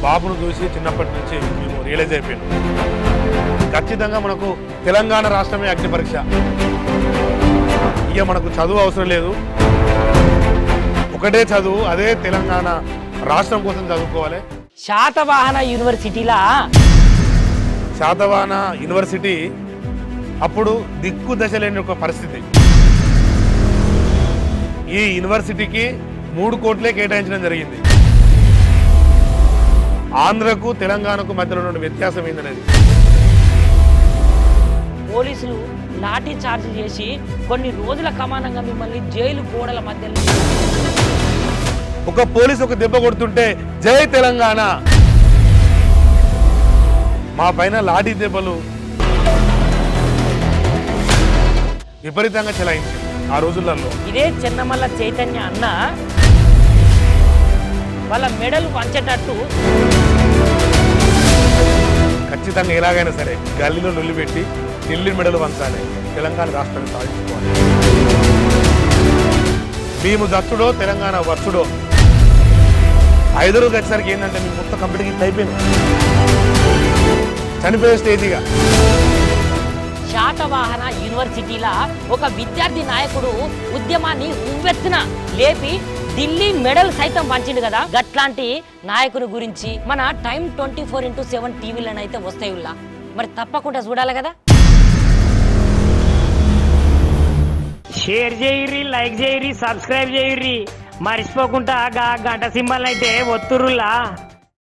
బాబును చూసి చిన్నప్పటి నుంచి మేము రియలైజ్ అయిపోయాం, ఖచ్చితంగా మనకు తెలంగాణ రాష్ట్రమే అగ్ని పరీక్ష. ఇక మనకు చదువు అవసరం లేదు, ఒకటే చదువు, అదే తెలంగాణ రాష్ట్రం కోసం చదువుకోవాలి. శాతవాహన యూనివర్సిటీ అప్పుడు దిక్కు దశ లేని ఒక పరిస్థితి. ఈ యూనివర్సిటీకి 3 కోట్లే కేటాయించడం జరిగింది. ఆంధ్రకు తెలంగాణకు మధ్యలో ఉన్న వ్యత్యాసం ఏందనేది పోలీసులు లాఠీ చార్జ్ చేసి కొన్ని రోజుల కమానంగా మిమ్మల్ని జైలు గోడల మధ్యలో ఒక పోలీసు ఒక దెబ్బ కొడుతుంటే జై తెలంగాణ, మా పైన లాఠీ దెబ్బలు విపరీతంగా చెలాయించింది ఆ రోజులలో. ఇదే చెన్నమల్ల చైతన్య అన్న వాళ్ళ మెడలు వంచేటట్టు ఖచ్చితంగా ఎలాగైనా సరే గల్లీలో నొల్లి పెట్టి ఢిల్లీ మెడలు వంచాలి, తెలంగాణ రాష్ట్రాన్ని సాధించుకోవాలి. మేము దత్తుడో తెలంగాణ వచ్చుడో 5 రోజులు వచ్చేసరికి ఏంటంటే మేము మొత్తం కంప్లీట్ అయిపోయింది, చనిపోయే స్టేజిగా. శాతవాహన యూనివర్సిటీలా ఒక విద్యార్థి నాయకుడు ఉద్యమాన్ని ఉవ్వెత్తున లేపి ఢిల్లీ మెడల్ సైతం పంచిండు కదా. గట్లాంటి నాయకుని గురించి మన టైం 24x7 టీవీలోనైతే వస్తాయి ఉల్లా, మరి తప్పకుండా చూడాలి కదా. షేర్ చేయర్రి, లైక్ చేయర్రి, సబ్స్క్రైబ్ చేయర్రి, మర్చిపోకుండా గంట సింబల్ అయితే ఒత్తురులా.